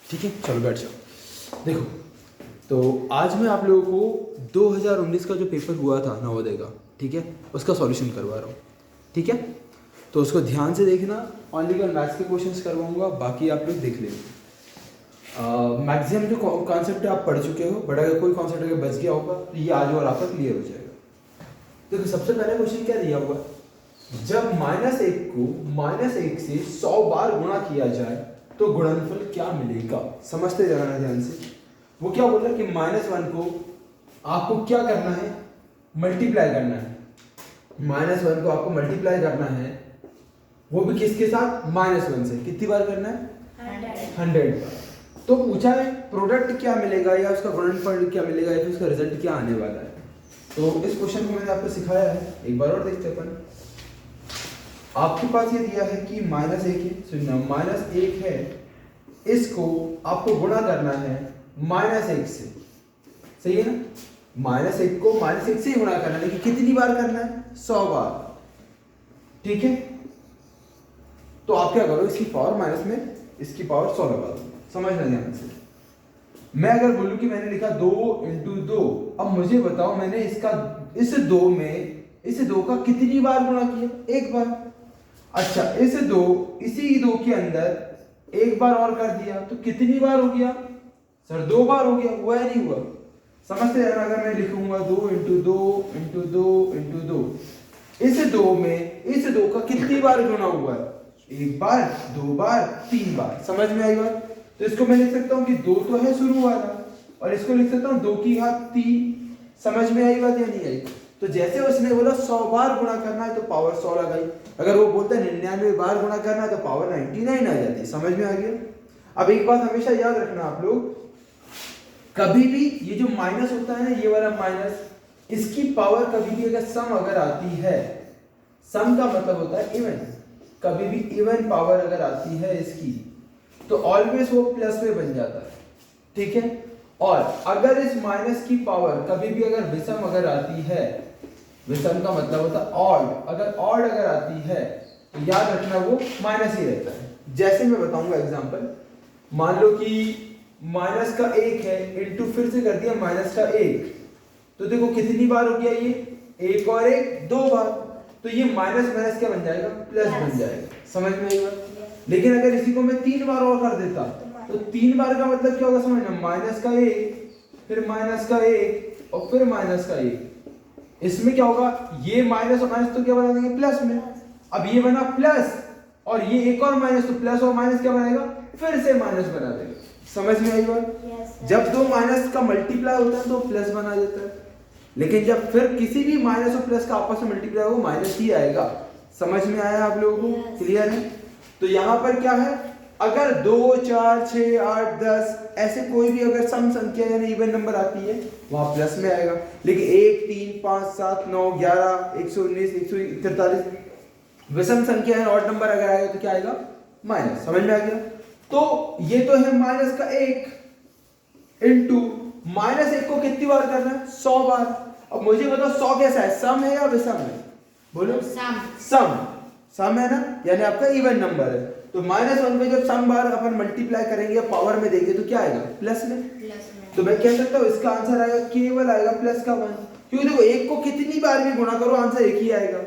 ठीक है, चलो बैठ जाओ। देखो, तो आज मैं आप लोगों को 2019 का जो पेपर हुआ था नवोदय का, ठीक है, उसका सॉल्यूशन करवा रहा हूँ। ठीक है, तो उसको ध्यान से देखना। ओनली केवल मैथ्स के क्वेश्चंस करवाऊंगा, बाकी आप लोग देख लेंगे। मैक्सिमम जो कॉन्सेप्ट आप पढ़ चुके हो, बट अगर कोई कॉन्सेप्ट अगर बच गया होगा तो ये आज और आपका क्लियर हो जाएगा। देखो, सबसे पहला क्वेश्चन क्या दिया हुआ है, जब -1 को -1 से 100 बार गुणा किया जाए तो गुणनफल क्या मिलेगा। समझते जाना ध्यान से। वो क्या बोल रहा है कि -1 को आपको क्या करना है, मल्टीप्लाई करना है। -1 को आपको मल्टीप्लाई करना है, वो भी किसके साथ, -1 से। कितनी बार करना है, 100 बार। तो पूछा है प्रोडक्ट क्या मिलेगा, या उसका गुणनफल क्या मिलेगा, या फिर उसका रिजल्ट क्या आने वाला है। तो इस क्वेश्चन को मैंने आपको सिखाया है, एक बार और देखते अपन। आपके पास ये दिया है कि -1 है, सुनना, -1 है, इसको आपको गुणा करना है -1 से। सही है ना, -1 को -1 से ही गुणा करना है, लेकिन कितनी बार करना है, 100 बार। ठीक है, तो आप क्या करो, इसकी पावर माइनस में इसकी पावर 100 लगा दो। समझना ध्यान से। मैं अगर बोलूं कि मैंने लिखा 2 × 2, अब मुझे बताओ मैंने इसका इस 2 का कितनी बार गुणा किया, एक बार। अच्छा, इसी 2 के अंदर एक बार और कर दिया तो कितनी बार हो गया, सर 2 बार हो गया। हुआ या नहीं हुआ, समझते हैं। अगर मैं लिखूंगा 2 × 2 × 2 × 2, इस 2 का कितनी बार गुणा हुआ है, एक बार, 2 बार, 3 बार। समझ में आई बात। तो इसको मैं लिख सकता हूँ कि 2 तो है शुरू वाला, और इसको लिख सकता हूँ 2 की घात 3। समझ में आई बात या नहीं आई। तो जैसे उसने बोला 100 बार गुणा करना है तो पावर 100 लगाई। अगर वो बोलता है 99 बार गुणा करना है तो पावर 99 आ जाती। समझ में आ गया। अब एक बात हमेशा याद रखना आप लोग, कभी भी ये जो माइनस होता है ना, ये वाला माइनस, इसकी पावर कभी भी अगर सम अगर आती है, सम का मतलब होता है इवन, कभी भी इवन पावर अगर आती है इसकी, तो ऑलवेज वो प्लस में बन जाता है। ठीक है, और अगर इस माइनस की पावर कभी भी अगर विषम अगर आती है, विषम का मतलब होता है ऑड, अगर ऑड अगर आती है तो याद रखना वो माइनस ही रहता है। जैसे मैं बताऊंगा एग्जांपल, मान लो कि -1 है इंटू फिर से कर दिया -1, तो देखो कितनी बार हो गया ये, एक और एक 2 बार, तो ये माइनस माइनस क्या बन जाएगा, प्लस बन जाएगा। समझ में आएगा। लेकिन अगर इसी को मैं 3 बार और कर देता तो 3 बार का मतलब क्या होगा, समझना, -1, फिर -1 और फिर -1। इसमें क्या होगा, ये माइनस और माइनस तो क्या बना देंगे, प्लस में। अब ये बना प्लस, और ये एक और माइनस, तो प्लस और माइनस क्या बनाएगा, फिर से माइनस बना देगा। समझ में आई बात। जब 2 माइनस का मल्टीप्लाई होता है तो प्लस बना देता है, लेकिन जब फिर किसी भी माइनस और प्लस का आपस में मल्टीप्लाई होगा माइनस ही आएगा। समझ में आया आप लोगों को, क्लियर है। तो यहाँ पर क्या है, अगर 2, 4, 6, 8, 10 ऐसे कोई भी अगर सम संख्या यानी इवन नंबर आती है वहां प्लस में आएगा, लेकिन 1, 3, 5, 7, 9, 11, 119, 143 विषम संख्या है, ऑड नंबर अगर आएगा तो क्या आएगा, माइनस। समझ में आ गया। तो ये तो है -1 इंटू -1 को कितनी बार करना है, 100 बार। अब मुझे बताओ 100 कैसा है, सम है या विषम है, बोलो। सम है ना, यानी आपका इवन नंबर है। तो -1 में जब सम बार अपन मल्टीप्लाई करेंगे या पावर में देंगे तो क्या आएगा, प्लस में। तो मैं कह सकता हूँ इसका आंसर आएगा, केवल आएगा +1, क्योंकि देखो 1 को कितनी बार भी गुणा करो आंसर एक ही आएगा।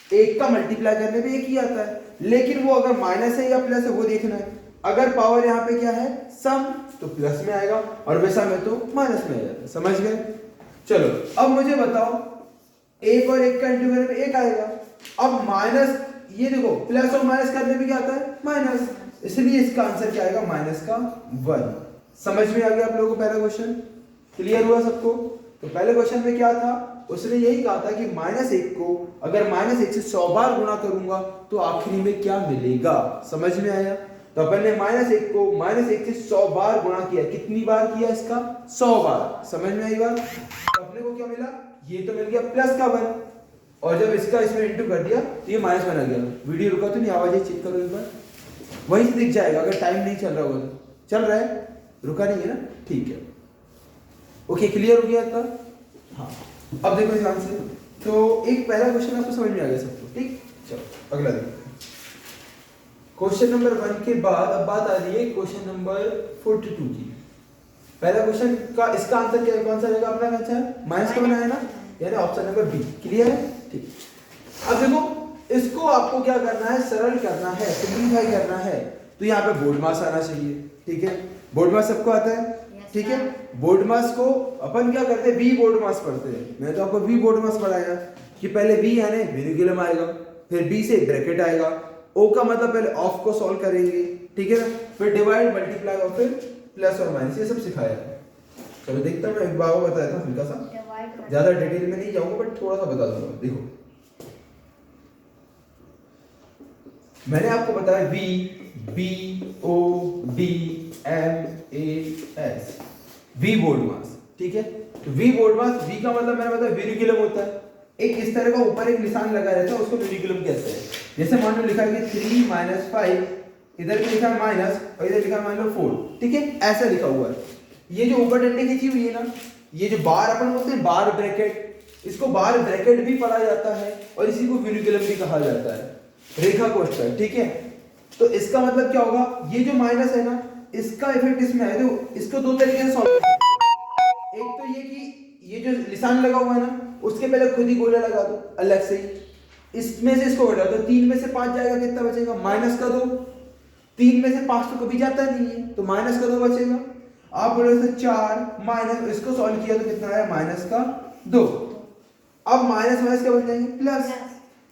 1 का मल्टीप्लाई करने पे एक ही आता है, लेकिन वो अगर माइनस है या प्लस है वो देखना है। अगर पावर यहाँ पे क्या है, सम, तो प्लस में आएगा, और विषम है तो माइनस में आ जाता है। समझ गए। चलो अब मुझे बताओ, 1 और 1 का इंटू करने पे 1 आएगा। अब माइनस, ये देखो प्लस और माइनस करने पे क्या आता है, माइनस, इसलिए इसका आंसर क्या आएगा, -1। समझ में आ गया आप लोगों को पहला क्वेश्चन, क्लियर हुआ सबको। तो पहले क्वेश्चन में क्या था, उसने यही कहा था कि -1 को अगर -1 से 100 बार गुणा करूंगा तो आखिरी में क्या मिलेगा। समझ में आया। तो अपन ने -1 को -1 से 100 बार गुणा किया, कितनी बार किया इसका, 100 बार। समझ में आई बात। तो अपने को क्या मिला, ये तो मिल गया +1, और जब इसका इसमें इंटू कर दिया तो ये -1 आ गया। वीडियो रुका तो नहीं, आवाज चेक करो एक बार, वहीं से दिख जाएगा। अगर टाइम नहीं चल रहा होगा तो, चल रहा है, रुका नहीं है ना, ठीक है, ओके, क्लियर हो गया था। हाँ, अब देखो ध्यान से। तो एक पहला क्वेश्चन आपको समझ में आ गया सबको, ठीक। चलो अगला देखो। क्वेश्चन नंबर 1 के बाद अब बात आ रही है क्वेश्चन नंबर 42 की। पहला क्वेश्चन का इसका आंसर क्या कौन सा रहेगा अपना आंसर माइनस का बनाया ना, यानी ऑप्शन नंबर बी। क्लियर है? ठीक। अब देखो इसको आपको क्या करना है, सरल करना है, सिंपलीफाई करना है। तो यहाँ पे बोर्ड मास आना चाहिए। ठीक है, बोर्ड मास सबको आता है। ठीक है, बोर्ड मास को अपन क्या करते हैं, वी बोर्ड मास पढ़ते हैं। मैंने तो आपको वी बोर्ड मास पढ़ाया कि पहले वी यानी वेरिकुलम आएगा, फिर बी से ब्रैकेट आएगा, ओ का मतलब पहले ऑफ को सॉल्व करेंगे। ठीक है ना, फिर डिवाइड मल्टीप्लाई और फिर प्लस और माइनस, ये सब सिखाया है। चलो देखता हूँ मैं एक बार बताया था हल्का सा, ज्यादा डिटेल में नहीं जाऊंगा बट थोड़ा सा बता दूंगा। देखो मैंने आपको बताया V B O D M A S, V BODMAS. ठीक है, तो वी बोर्ड मास, वी का मतलब मैंने बताया वेरिकुलम होता है। एक इस तरह का ऊपर एक निशान लगा रहता है, उसको वेरिकुलम कहते हैं। जैसे मान लो लिखा है कि 3 - 5, इधर भी लिखा है माइनस और इधर लिखा है मान लो 4। ठीक है, ऐसा लिखा हुआ है। ये जो ऊपर डंडे खींची हुई है ना, ये जो बार अपन बोलते हैं बार ब्रैकेट, इसको बार ब्रैकेट भी पढ़ा जाता है और इसी को वेरिकुलम भी कहा जाता है, रेखा कोष्ठक। ठीक है, तो इसका मतलब क्या होगा, ये जो माइनस है ना, इसका इफेक्ट इसमें है। तो इसको दो तरीके से सॉल्व कर सकते हैं। एक तो ये कि ये जो निशान लगा हुआ है ना, उसके पहले खुद ही गोला लगा दो अलग से ही। इसमें से इसको घटा दो, 3 में से 5 जाएगा, कितना बचेगा माइनस का 2। 3 में से 5 तो कभी जाता नहीं है, तो माइनस का 2 बचेगा। आप बोले तो 4 माइनस, इसको सॉल्व किया तो कितना आया माइनस का 2। अब माइनस माइनस क्या बन जाएंगे प्लस,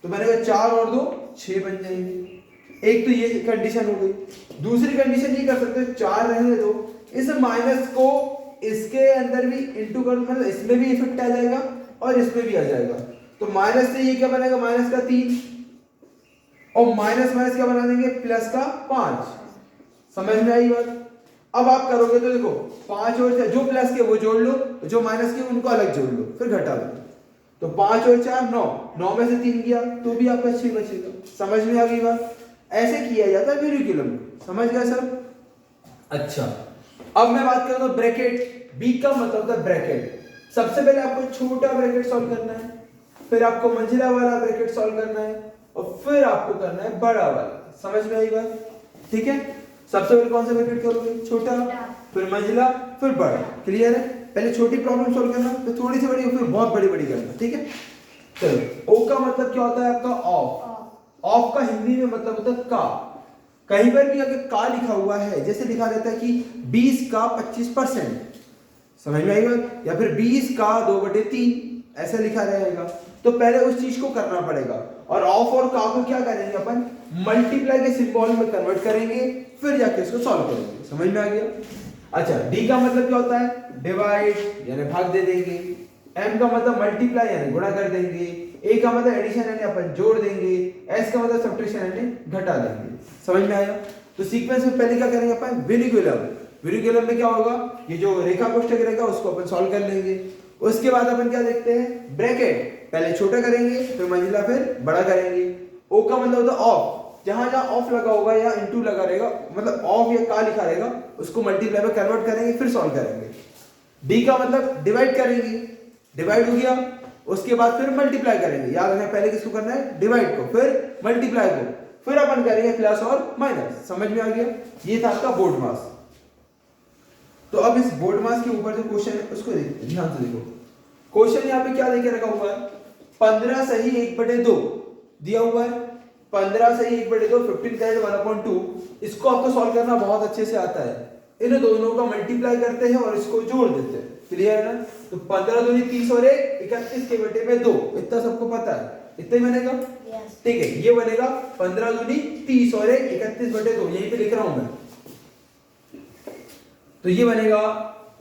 तो बनेगा 4 और 2 6 बन जाएंगे। एक तो ये कंडीशन हो गई। दूसरी कंडीशन ये कर सकते हो, 4 रहने दो, इस माइनस को इसके अंदर भी इंटू कर, मतलब इसमें भी इफेक्ट आ जाएगा और इसमें भी आ जाएगा। तो माइनस से ये क्या बनेगा माइनस का 3 और माइनस माइनस क्या बना देंगे प्लस का 5। समझ में आई बात? अब आप करोगे तो देखो 5 और जो प्लस के वो जोड़ लो, जो माइनस के उनको अलग जोड़ लो, फिर घटा लो। तो 5 और 4 9, 9 में से 3 गया तो भी आपका 6 बचेगा। समझ में आ गई बात? ऐसे किया जाता है वेरिकुलम। समझ गए सर? अच्छा, अब मैं बात करूं तो ब्रैकेट, बी का मतलब होता है ब्रैकेट। सबसे पहले आपको छोटा ब्रैकेट सॉल्व करना है, फिर आपको मंजिला वाला ब्रैकेट सॉल्व करना है और फिर आपको करना है बड़ा वाला। समझ में आई बात? ठीक है, सबसे पहले कौन सा ब्रैकेट करोगे, छोटा, फिर मंजिला, फिर बड़ा। क्लियर है? पहले छोटी प्रॉब्लम सॉल्व करना, फिर थोड़ी सी बड़ी, फिर बहुत बड़ी बड़ी करना। ठीक है, चलो। ओ का मतलब क्या होता है आपका ऑफ। ऑफ का हिंदी में मतलब होता है का। कहीं पर भी अगर का लिखा हुआ है, जैसे लिखा रहता है कि 20 का 25%, समझ में आई बात? या फिर 20 का 2/3 ऐसा लिखा रहेगा, तो पहले उस चीज को करना पड़ेगा। और ऑफ और का को क्या करेंगे अपन, मल्टीप्लाई के सिंबल में कन्वर्ट करेंगे, फिर जाके इसको सॉल्व करेंगे। समझ में आ गया? अच्छा, डी का मतलब क्या होता है, डिवाइड यानी भाग दे देंगे। एम का मतलब मल्टीप्लाई यानी गुणा कर देंगे। ए का मतलब एडिशन यानी अपन जोड़ देंगे। एस का मतलब सब्ट्रैक्शन यानी घटा देंगे। समझ में आया? तो सीक्वेंस में पहले क्या करेंगे अपन, वेरिकुलम। वेरिकुलम में क्या होगा, ये जो रेखा कोष्ठक रहेगा उसको अपन सॉल्व कर लेंगे। उसके बाद अपन क्या देखते हैं, ब्रैकेट पहले छोटा करेंगे, फिर मंजिला, फिर बड़ा करेंगे। ओ का मतलब होता है ऑफ, जहां जहां ऑफ लगा होगा या इनटू लगा रहेगा, मतलब ऑफ या का लिखा रहेगा, उसको मल्टीप्लाई में कन्वर्ट करेंगे, फिर सॉल्व करेंगे। डी का मतलब डिवाइड करेंगे, डिवाइड हो गया, उसके बाद फिर मल्टीप्लाई करेंगे। याद रखना पहले किसको करना है, डिवाइड को, फिर मल्टीप्लाई को, फिर अपन करेंगे प्लस और माइनस। समझ में आ गया? ये था आपका बोर्ड मास। तो अब इस बोर्ड मास के ऊपर जो क्वेश्चन है उसको ध्यान से देखो। क्वेश्चन यहाँ पे क्या देके रखा हुआ है, 15 सही 1/2 दिया हुआ है। 15 सही 1/2, 15 का 1/2। इसको आपको सॉल्व करना बहुत अच्छे से आता है। इन दोनों का मल्टीप्लाई करते हैं और इसको जोड़ देते हैं। क्लियर है ना? तो 15 दूनी 30 और 1 31 के बटे में 2, इतना सबको पता है, इतना ही बनेगा। ठीक है, ये बनेगा 15 दूनी 30 और 1 31/2। यहीं पे लिख रहा हूं मैं, तो ये बनेगा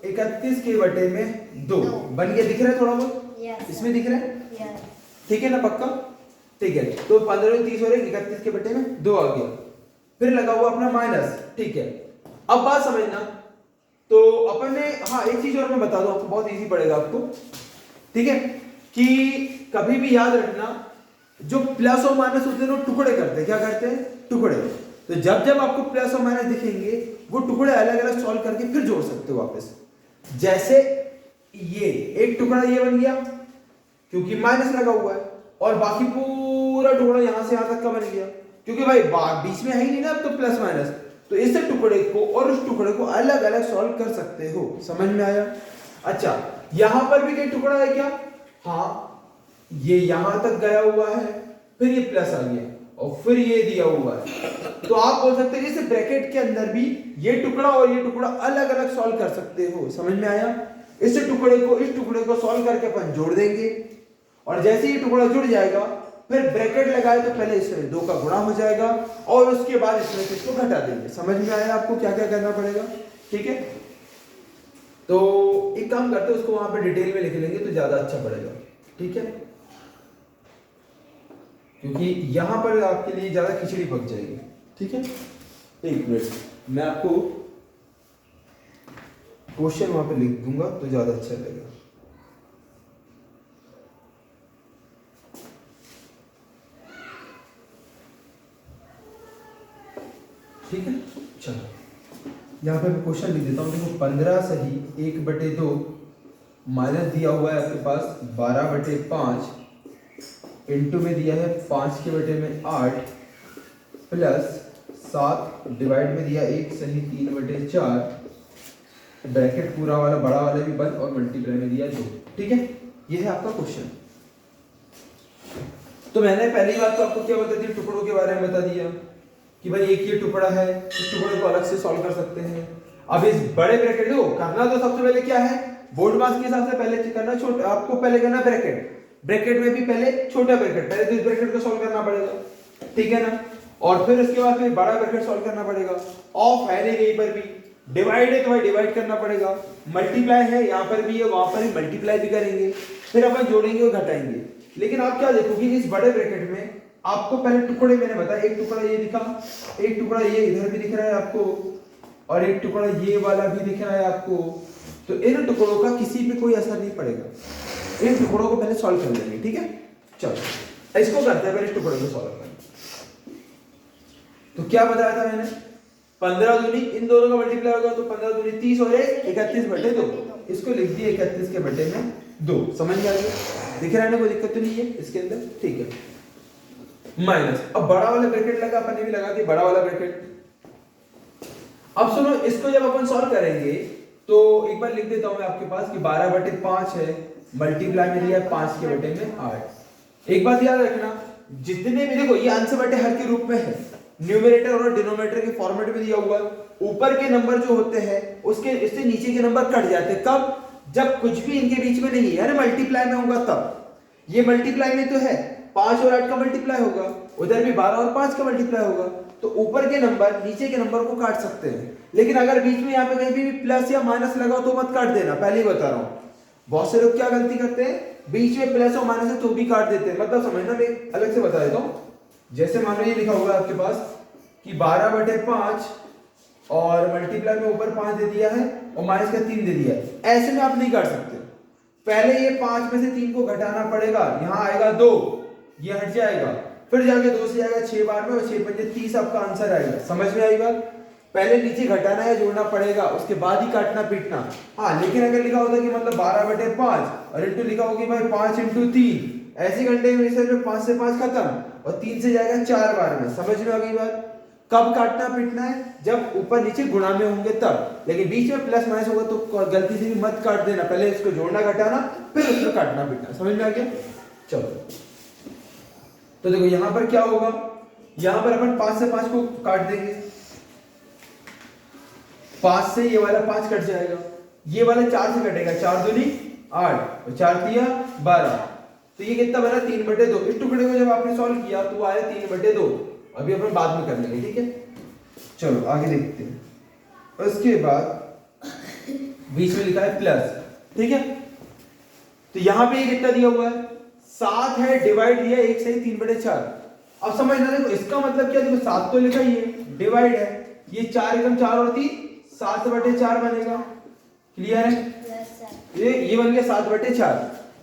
31 के बटे में 2 बन गया। दिख रहा है थोड़ा बहुत? इसमें दिख रहा है? ठीक है ना, पक्का? ठीक है, तो 15 दूनी 30 और 1 31 के बटे में 2 आ गया। फिर लगा हुआ अपना माइनस। ठीक है, अब बात समझना। तो अपन ने, हाँ एक चीज और मैं बता दूं आपको, बहुत इजी पड़ेगा आपको। ठीक है, कि कभी भी याद रखना, जो प्लस और माइनस होते हैं वो टुकड़े करते हैं। क्या करते हैं? टुकड़े। तो जब जब आपको प्लस और माइनस दिखेंगे, वो टुकड़े अलग अलग सॉल्व करके फिर जोड़ सकते हो वापस। जैसे ये एक टुकड़ा ये बन गया क्योंकि माइनस लगा हुआ है, और बाकी पूरा टुकड़ा यहां से यहां तक का बन गया क्योंकि भाई बीच में है ही नहीं ना अब तो प्लस माइनस, तो इस टुकड़े को और उस टुकड़े को अलग अलग सॉल्व कर सकते हो। समझ में आया? अच्छा, यहां पर भी कोई टुकड़ा है क्या? हाँ, ये यहां तक गया हुआ है, फिर ये प्लस आ गया और फिर ये दिया हुआ है। तो आप बोल सकते हैं इस ब्रैकेट के अंदर भी ये टुकड़ा और ये टुकड़ा अलग अलग सॉल्व कर सकते हो। समझ में आया? इस टुकड़े को सॉल्व करके अपन जोड़ देंगे, और जैसे ही टुकड़ा जुड़ जाएगा फिर ब्रैकेट लगाए तो पहले इसमें 2 का गुणा हो जाएगा और उसके बाद इसमें से इसको घटा देंगे। समझ में आया आपको क्या क्या करना पड़ेगा? ठीक है, तो एक काम करते हैं, उसको वहां पे डिटेल में लिख लेंगे तो ज्यादा अच्छा पड़ेगा। ठीक है, क्योंकि यहां पर आपके लिए ज्यादा खिचड़ी पक जाएगी। ठीक है, एक मिनट मैं आपको क्वेश्चन वहां पे लिख दूंगा तो ज्यादा अच्छा लगेगा। ठीक है, चलो यहाँ पे मैं क्वेश्चन लिख देता हूँ। देखो 15 सही 1/2 माइनस दिया हुआ है आपके पास 12/5 इंटू में दिया है 5/8 प्लस 7 डिवाइड में दिया 1 सही 3/4 ब्रैकेट पूरा वाला बड़ा वाला भी बंद और मल्टीप्लाई में दिया 2। ठीक है, ये है आपका क्वेश्चन। तो मैंने पहली बात तो आपको क्या बता दी, टुकड़ों के बारे में बता दिया कि भाई एक ये टुकड़ा है, इस टुकड़े को अलग से सॉल्व कर सकते हैं। अब इस बड़े ब्रैकेट को करना तो सबसे पहले क्या है, बोर्ड मास के हिसाब से पहले करना छोटा, आपको पहले करना ब्रैकेट में भी पहले छोटा ब्रैकेट, पहले तो इस ब्रैकेट को सॉल्व करना पड़ेगा। ठीक है ना, और फिर उसके बाद फिर बड़ा ब्रैकेट सॉल्व करना पड़ेगा। ऑफ है नहीं कहीं पर भी, डिवाइड है तो भाई डिवाइड करना पड़ेगा, मल्टीप्लाई है यहाँ पर भी है वहां पर भी मल्टीप्लाई भी करेंगे, फिर अपन जोड़ेंगे और घटाएंगे। लेकिन आप क्या देखोगे इस बड़े ब्रैकेट में आपको पहले टुकड़े मैंने बताया, एक टुकड़ा ये दिखा, एक टुकड़ा ये इधर भी दिख रहा है आपको, और एक टुकड़ा ये वाला भी दिख रहा है आपको। तो इन टुकड़ों का किसी पे कोई असर नहीं पड़ेगा। इन टुकड़ों को पहले सॉल्व कर लेंगे। ठीक है, चलो इसको करते हैं पहले, इस टुकड़े को सॉल्व करें। तो क्या बताया था मैंने, 15 दूनी इन दोनों का मल्टीप्लाई होगा तो 15 दूनी 30 और 31/2। इसको लिख दिए 31/2। समझ में आ गया? दिख रहा है ना, कोई दिक्कत तो नहीं है इसके अंदर? ठीक है, माइनस अब बड़ा वाला ब्रैकेट लगा, अपन ने भी लगा दिया बड़ा वाला ब्रैकेट। अब सुनो, इसको जब अपन सॉल्व करेंगे तो एक बार लिख देता हूं मैं आपके पास कि 12/5 है, मल्टीप्लाई में दिया है 5/8। एक बात याद रखना, जितने भी देखो ये अंश बटे हर के रूप में है, न्यूमरेटर और डिनोमिनेटर के फॉर्मेट में दिया हुआ है। ऊपर के नंबर जो होते हैं उसके इससे नीचे के नंबर कट जाते हैं। कब? जब कुछ भी इनके बीच में नहीं है, यानी मल्टीप्लाई में होगा तब। ये मल्टीप्लाई में तो है, 5 और 8 का मल्टीप्लाई होगा, उधर भी 12 और 5 का मल्टीप्लाई होगा, तो ऊपर के नंबर नीचे के नंबर को काट सकते हैं। लेकिन अगर बीच में यहाँ पे कहीं भी प्लस या माइनस लगा तो मत काट देना, पहले ही बता रहा हूँ। बहुत से लोग क्या गलती करते हैं, बीच में प्लस और माइनस है तो भी काट देते हैं। मतलब समझना, मैं अलग से बता देता हूँ। जैसे मान लो ये लिखा हुआ है आपके पास कि 12/5 और मल्टीप्लाई में ऊपर 5 दे दिया है और माइनस का 3 दे दिया है, ऐसे में आप नहीं काट सकते। पहले ये 5 में से 3 को घटाना पड़ेगा, यहाँ आएगा 2, ये हट जाएगा, फिर जाके 2 से जाएगा 6 बार में और 6 पंजे 30 आपका आंसर आएगा। समझ में आई बात? पहले नीचे घटाना या जोड़ना पड़ेगा, उसके बाद ही काटना पीटना। हाँ, लेकिन अगर लिखा होता कि मतलब 12/5 और इंटू लिखा होगी भाई 5 × 3, ऐसे घंटे में 5 से 5 खत्म और 3 से जाएगा 4 बार में। समझ में आ गई बात? कब काटना पीटना है? जब ऊपर नीचे गुणा में होंगे तब। लेकिन बीच में प्लस माइनस होगा तो गलती से भी मत काट देना, पहले इसको जोड़ना घटाना फिर उसको काटना पीटना। समझ में आ गया? चलो, तो देखो यहां पर क्या होगा, यहां पर अपन 5 से 5 को काट देंगे, 5 से ये वाला 5 कट जाएगा, ये वाला 4 से कटेगा, 4 दूनी 8 और 4 तिया 12, तो ये कितना बना 3/2। इस टुकड़े को जब आपने सॉल्व किया तो आया 3/2। अभी अपन बाद में कर लेंगे। ठीक है, चलो आगे देखते हैं। उसके बाद बीच में लिखा है प्लस। ठीक है, तो यहां पे ये कितना दिया हुआ है 7 है, डिवाइड दिया 1 से 3/4। अब समझना, देखो इसका मतलब क्या, देखो 7 तो लिखा ही है, डिवाइड है, ये 4 एकम 4 और 3 7/4 बनेगा। क्लियर है? ये बन गया 7/4।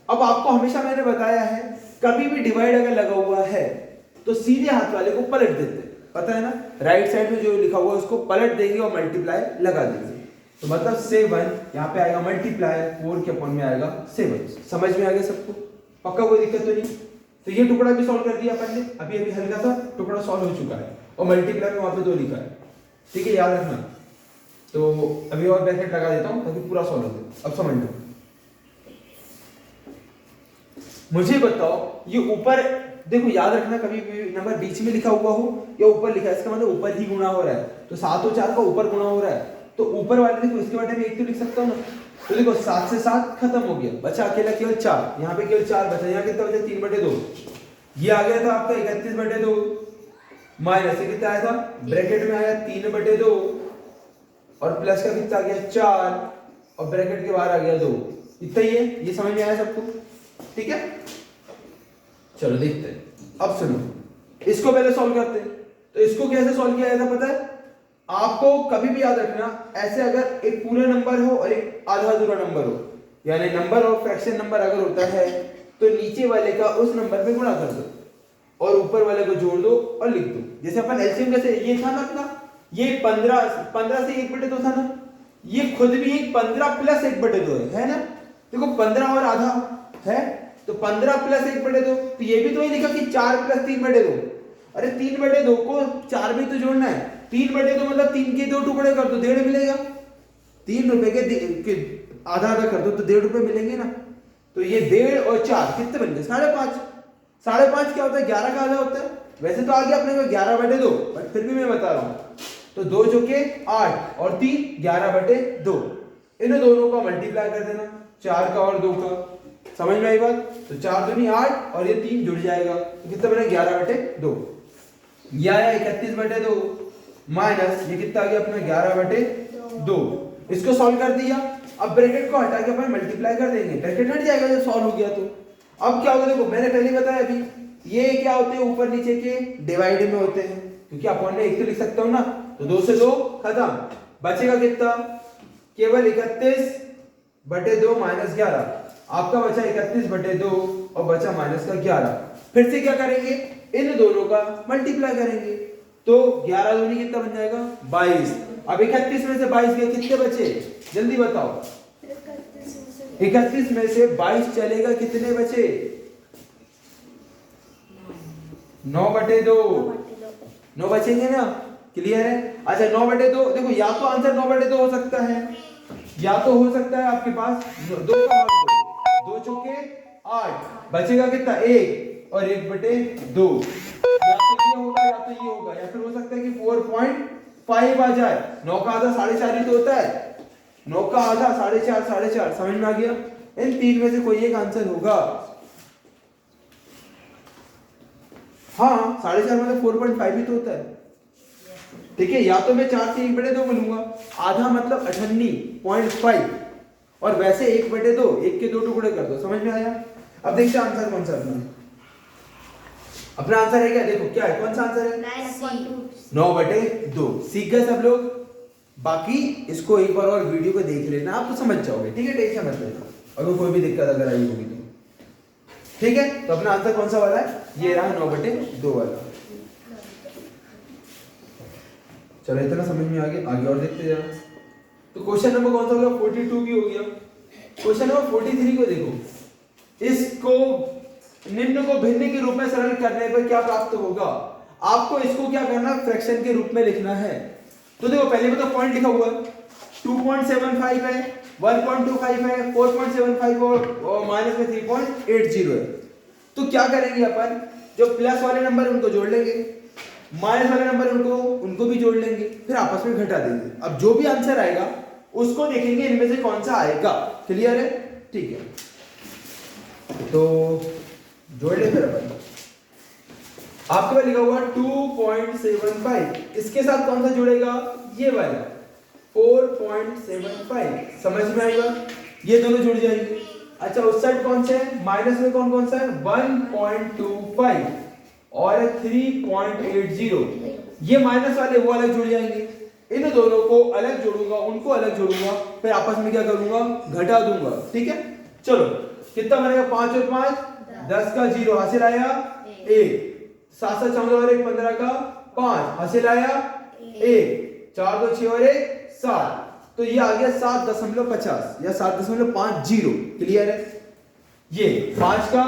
अब आपको हमेशा मैंने बताया है, कभी भी डिवाइड अगर लगा हुआ है तो सीधे हाथ वाले को पलट देते, पता है ना, राइट साइड में जो लिखा हुआ है उसको पलट देंगे और मल्टीप्लाई लगा देंगे। तो मतलब 7 यहाँ पे आएगा मल्टीप्लाई 4 के अपॉन में आएगा 7। समझ में आ गया सबको? पक्का, कोई दिक्कत तो नहीं? तो ये टुकड़ा भी सॉल्व कर दिया अपन ने, अभी अभी हल्का सा टुकड़ा सॉल्व हो चुका है और मल्टीप्लाई में वहां पे 2 लिखा है, ठीक है, याद रखना। तो अभी और ब्रैकेट लगा देता हूं ताकि पूरा सॉल्व हो जाए। अब समझ लो, मुझे बताओ ये ऊपर देखो, याद रखना कभी भी नंबर बीच में लिखा हुआ हो या ऊपर लिखा है, इसका मतलब ऊपर ही गुणा हो रहा है। तो 7 और 4 का ऊपर गुणा हो रहा है, तो ऊपर वाले देखो इसके बारे में 1 तो लिख सकता हूं ना। तो देखो 7 से 7 खत्म हो गया, बचा अकेला केवल 4, यहाँ पे केवल 4 बचा, यहाँ कितना बचा 3/2। ये आ गया था आपका 31/2 माइनस ये कितना आया था ब्रैकेट में आया 3/2 और प्लस का कितना आ गया 4 और ब्रैकेट के बाहर आ गया 2, इतना ही है। ये समझ में आया सबको, ठीक है। चलो देखते हैं, अब सुनो, इसको पहले सॉल्व करते हैं। तो इसको कैसे सॉल्व किया जाता पता है आपको, कभी भी याद रखना, ऐसे अगर एक पूरा नंबर हो और एक आधा अधूरा नंबर हो, यानी नंबर और फ्रैक्शन नंबर अगर होता है तो नीचे वाले का उस नंबर पे गुणा कर दो और ऊपर वाले को जोड़ दो और लिख दो। जैसे अपन एलसीएम कैसे, ये था ना अपना, ये 15 से 1/2 था ना, ये खुद भी एक 15 प्लस 1/2 है ना। देखो 15 और आधा है तो 15 प्लस 1/2, तो ये भी तो ही लिखा कि 4 प्लस 3/2। अरे 3/2 को 4 भी तो जोड़ना है, 3/2 मतलब 3 के 2 टुकड़े कर दो, 1.5 मिलेगा। 3 रुपए के आधा आधा कर दो तो 1.5 रुपए मिलेंगे ना। तो ये 1.5 और 4 कितने बन गए 5.5। 5.5 क्या होता है 11 का आधा होता है। वैसे तो आ गया अपने को 11/2, बट फिर भी मैं बता रहा हूँ। तो 2 चौके 8 और 3 11/2, इन दोनों का मल्टीप्लाई कर देना, 4 का और 2 का। समझ में आई बात। तो 4 दूनी 8 और ये 3 जुड़ जाएगा, तो कितना बना 11/2। ये आया 31/2 माइनस ये कितना आ गया अपना 11/2। इसको सॉल्व कर दिया, अब ब्रैकेट को हटा के अपन मल्टीप्लाई कर देंगे, ब्रैकेट हट जाएगा जब सॉल्व हो गया। तो अब क्या होगा देखो, मैंने पहले बताया अभी, ये क्या होते हैं ऊपर नीचे के डिवाइड में होते हैं, क्योंकि अपन ने 1 तो लिख सकता हूं ना। तो 2 से 2 खत्म, बचेगा कितना केवल 31/2 माइनस 11। आपका बचा 31/2 और बचा माइनस का 11। फिर से क्या करेंगे, इन दोनों का मल्टीप्लाई करेंगे, तो 11 दूनी कितना बन जाएगा 22। अब 31 में से 22 गए, कितने बचे जल्दी बताओ। 31 में से 22 चलेगा, कितने बचे 9/2। 9 बचेंगे ना, क्लियर है। अच्छा 9/2 देखो, या तो आंसर 9/2 हो सकता है, या तो हो सकता है आपके पास 2 चौके 8, बचेगा कितना 1 और 1/2। या तो ये होगा या तो ये होगा, या फिर हो सकता है कि 4.5 आ जाए। 9 का आधा 4.5 ही तो होता है, 9 का आधा 4.5। समझ में आ गया। इन 3 में से कोई एक आंसर होगा। हाँ 4.5 मतलब 4.5 ही तो होता है, ठीक है। या तो मैं 4 से 1/2 बोलूंगा, आधा मतलब 98.5 और वैसे 1/2, 1 के 2 टुकड़े कर दो। समझ में आया। अब देखते हैं आंसर कौन सा अपना आंसर है क्या, देखो क्या है, कौन सा आंसर है 9/2। सीख गए सब लोग। बाकी इसको एक बार और वीडियो को देख लेना, आप तो समझ जाओगे, ठीक है, टेंशन मत लेना। अगर कोई भी दिक्कत अगर आई होगी तो ठीक है। तो अपना आंसर कौन सा वाला है, ये रहा 9/2 वाला। चलो इतना समझ में आगे और देखते जाओ। तो क्वेश्चन नंबर कौन सा हो गया 42 भी हो गया। क्वेश्चन नंबर 43 को देखो, इसको निम्न को भिन्न के रूप में सरल करने पर क्या प्राप्त होगा। आपको इसको क्या करना, फ्रैक्शन के रूप में लिखना है। तो देखो पहले में तो पॉइंट लिखा हुआ है, 2.75 है, 1.25 है, 4.75 और माइनस में 3.80 है। तो क्या करेंगे अपन, जो प्लस वाले नंबर उनको जोड़ लेंगे, माइनस वाले नंबर उनको भी जोड़ लेंगे, फिर आपस में घटा देंगे। अब जो भी आंसर आएगा उसको देखेंगे इनमें से कौन सा आएगा। क्लियर है, ठीक है। तो जोड़ ले फिर अपन। आपके पास लिखा हुआ 2.75, इसके साथ कौन सा जुड़ेगा, ये वाला 4.75। समझ में आएगा, ये दोनों जुड़ जाएंगे। अच्छा उस साइड कौन से है, माइनस में कौन सा है 1.25 और 3.80, ये माइनस वाले वो अलग जुड़ जाएंगे। इन दोनों को अलग जोड़ूंगा, उनको अलग जोड़ूंगा, फिर आपस में क्या करूंगा, घटा दूंगा। ठीक है, चलो कितना बनेगा 5 और 5 10 का 0 हासिल आया 1, 7 7 14 और 1 15 का 5 हासिल आया 1, 4 2 6 और 1 7, तो ये आ गया 7.50 या 7.50। क्लियर है, ये 5 का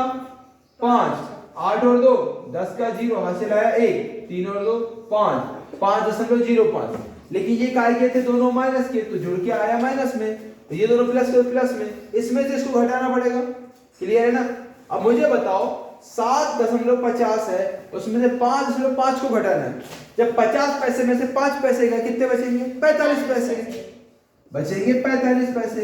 5 8 और 2 10 का 0 हासिल आया 1, 3 और 2 5, 5.05। लेकिन ये काय के थे दोनों माइनस के, तो जुड़ के आया माइनस में, तो ये दोनों प्लस के प्लस में, इसमें से इसको घटाना पड़ेगा। क्लियर है ना? अब मुझे बताओ 7.50 है, उसमें से 5.5 को घटाना है। जब 50 पैसे में से 5 पैसे का कितने बचेंगे? 45 पैसे बचेंगे, 45 पैसे।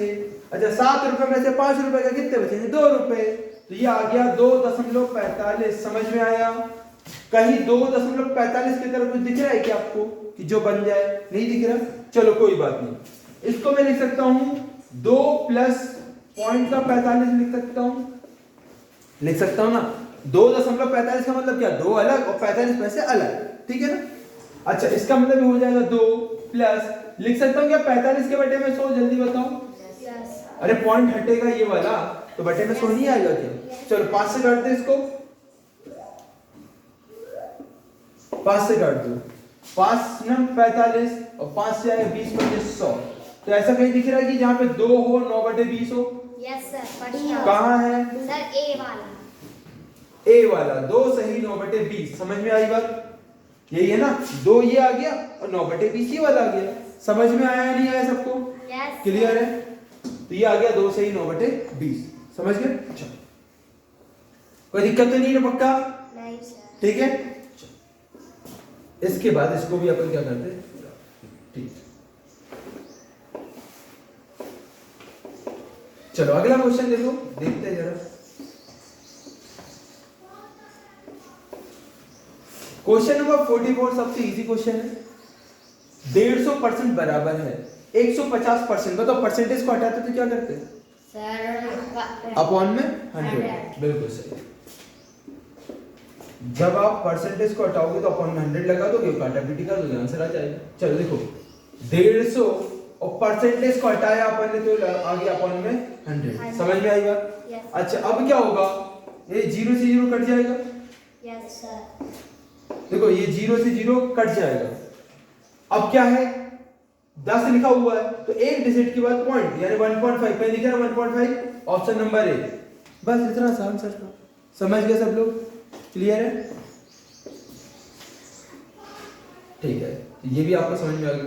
अच्छा 7 रुपए में से 5 रुपए का कितने बचेंगे? 2 रुपए। तो ये आ गया 2.45। समझ में आया? कहीं 2.45 की तरफ कुछ दिख रहा है क्या आपको कि जो बन जाए? नहीं दिख रहा? चलो कोई बात नहीं, इसको मैं लिख सकता हूं 2 प्लस पॉइंट का 45 लिख सकता हूं ना। 2.45 का मतलब क्या? 2 अलग और 45 पैसे अलग, ठीक है ना? अच्छा इसका मतलब हो जाएगा 2 प्लस, लिख सकता हूं क्या 45 के बटे में 100? जल्दी बताओ। अरे पॉइंट हटेगा ये वाला, तो बटे में 100 नहीं आएगा क्या? चलो 5 से काट दे इसको, 5 से काट दो, 5 9 45 और 5 से आए 20 25 100। तो ऐसा कहीं दिख रहा है कि जहां पे 2 हो 9/20 हो? Yes sir. कहां है सर? ए वाला, ए वाला 2 सही 9/20। समझ में आई बात? यही है ना? 2 ये आ गया और 9/20 ये वाला आ गया। समझ में आया नहीं आया सबको? यस। क्लियर है? तो ये आ गया 2 सही 9/20। समझ गए? अच्छा कोई दिक्कत तो नहीं है पक्का? नहीं सर। ठीक है। इसके बाद इसको भी अपन क्या करते हैं? ठीक, चलो अगला क्वेश्चन देखो, देखते हैं जरा। क्वेश्चन नंबर 44 सबसे इजी क्वेश्चन है। 150% बराबर है 150%। बताओ परसेंटेज को हटाते तो क्या करते हैं? सर अपॉन में 100। बिल्कुल सही। जब आप परसेंटेज को हटाओगे तो अपॉन में 100 लगा दोगे, काटा पीटी कर दोगे, आंसर आ जाएगा। चलो देखो 150 और परसेंटेज को हटाया अपन ने तो आ गया अपॉन में 100। समझ में आई बात? अच्छा अब क्या होगा? ये 0 से 0 कट जाएगा। Yes sir. देखो ये 0 से 0 कट जाएगा। अब क्या है? 10 लिखा हुआ है तो एक डिजिट के बाद पॉइंट यानी 1.5 पे लिखा है 1.5, ऑप्शन नंबर ए। बस इतना आसान सर। समझ गए सब लोग? क्लियर है? ठीक है, ये भी आपको समझ में आ गया।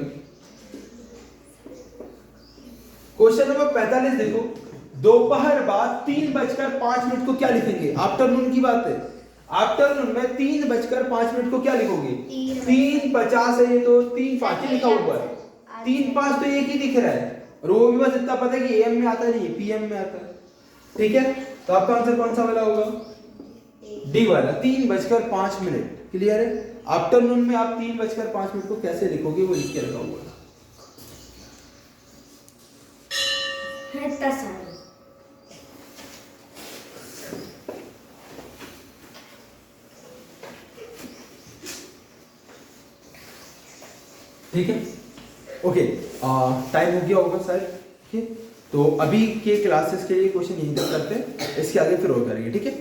क्वेश्चन नंबर 45 देखो, दोपहर बाद 3:05 को क्या लिखेंगे? आफ्टरनून की बात है। आफ्टरनून में 3:05 को क्या लिखोगे? 3:50 है ये, तो 3:05 ही लिखा हुआ है। 3:05 तो एक ही दिख रहा है, और वो भी बस इतना पता है कि एम में आता नहीं है, पीएम में आता है। ठीक है, तो आपका आंसर कौन सा वाला होगा? डी वाला, 3:05। क्लियर है? आफ्टरनून में आप 3:05 को कैसे लिखोगे वो लिख के रखा हुआ है। ठीक है, ओके। टाइम हो गया होगा सर। ठीक है, तो अभी के क्लासेस के लिए क्वेश्चन यहीं तक करते हैं, इसके आगे फिर और करेंगे। ठीक है।